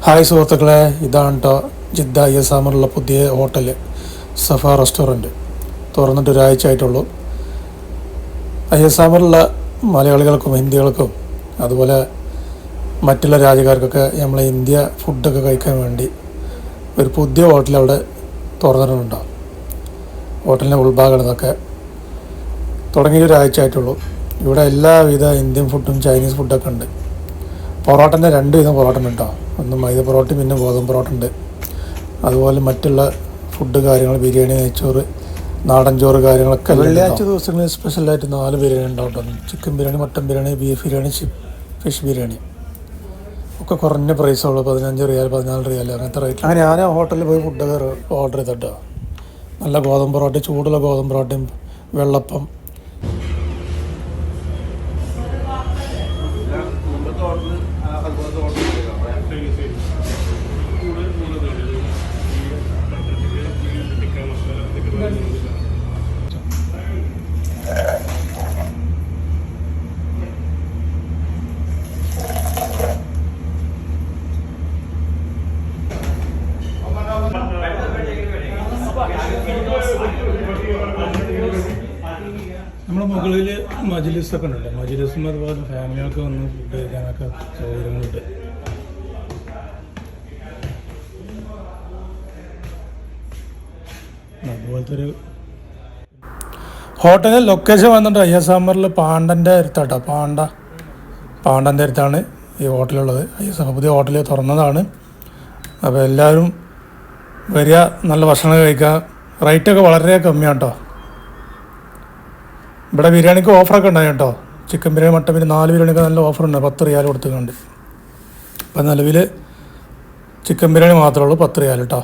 Hi സുഹൃത്തുക്കളെ, ഇതാണ് കേട്ടോ ജിദ്ദ ISMലുള്ള പുതിയ ഹോട്ടൽ സഫ റെസ്റ്റോറൻറ്റ്. തുറന്നിട്ട് ഒരാഴ്ച ആയിട്ടുള്ളൂ. ISMലുള്ള മലയാളികൾക്കും ഹിന്ദികൾക്കും അതുപോലെ മറ്റുള്ള രാജ്യക്കാർക്കൊക്കെ നമ്മളെ ഇന്ത്യ ഫുഡൊക്കെ കഴിക്കാൻ വേണ്ടി ഒരു പുതിയ ഹോട്ടൽ അവിടെ തുറന്നിട്ടുണ്ടാവും. ഹോട്ടലിൻ്റെ ഉൾഭാഗമാണ് ഇതൊക്കെ. തുടങ്ങിയ ഒരാഴ്ച ആയിട്ടുള്ളൂ. ഇവിടെ എല്ലാവിധ ഇന്ത്യൻ ഫുഡും ചൈനീസ് ഫുഡൊക്കെ ഉണ്ട്. പൊറോട്ടൻ്റെ 2 വിധം പൊറോട്ട ഉണ്ട് കേട്ടോ. ഒന്ന് മൈദ പൊറോട്ടയും പിന്നെ ഗോതമ്പ് പൊറോട്ട ഉണ്ട്. അതുപോലെ മറ്റുള്ള ഫുഡ് കാര്യങ്ങൾ, ബിരിയാണി, നെയ്ച്ചോറ്, നാടൻ ചോറ് കാര്യങ്ങളൊക്കെ. വെള്ളിയാഴ്ച ദിവസങ്ങളിൽ സ്പെഷ്യലായിട്ട് 4 ബിരിയാണി ഉണ്ടാവും. Chicken biryani, mutton biryani, beef biryani, fish biryani ഒക്കെ കുറഞ്ഞ പ്രൈസുള്ളൂ. 15 റിയാൽ, 14 റിയാൽ അങ്ങനത്തെ റേറ്റ്. അങ്ങനെ ഞാൻ ഹോട്ടലിൽ പോയി ഫുഡൊക്കെ ഓർഡർ ചെയ്തിട്ടോ. നല്ല ഗോതമ്പ് പൊറോട്ട, ചൂടുള്ള ഗോതമ്പ് പൊറോട്ടയും വെള്ളപ്പം. നമ്മുടെ മുകളിൽ മജ്ലിസൊക്കെ ഉണ്ട്. മജ്ലിസും അതുപോലെ ഫാമിലിയൊക്കെ വന്ന് ഫുഡ് കഴിക്കാനൊക്കെ സൗകര്യങ്ങളുണ്ട്. അതുപോലത്തെ ഒരു ഹോട്ടലിൽ ലൊക്കേഷൻ വന്നിട്ട് ISMറിൽ പാണ്ടൻ്റെ അടുത്താട്ടോ. പാണ്ടൻ്റെ അടുത്താണ് ഈ ഹോട്ടലുള്ളത്. ISM പുതിയ ഹോട്ടൽ തുറന്നതാണ്. അപ്പോൾ എല്ലാവരും വരിക, നല്ല ഭക്ഷണം കഴിക്കുക. റേറ്റൊക്കെ വളരെ കമ്മിയാണ് കേട്ടോ. ഇവിടെ ബിരിയാണിക്ക് ഓഫറൊക്കെ ഉണ്ടായി കേട്ടോ. ചിക്കൻ ബിരിയാണി, മട്ടൻ ബിരിയാണി, 4 ബിരിയാണിക്ക് നല്ല ഓഫറുണ്ട്. 10 റിയാൽ കൊടുത്തുകൊണ്ട്. അപ്പം നിലവിൽ ചിക്കൻ ബിരിയാണി മാത്രമേ ഉള്ളൂ 10 റിയാൽ കേട്ടോ.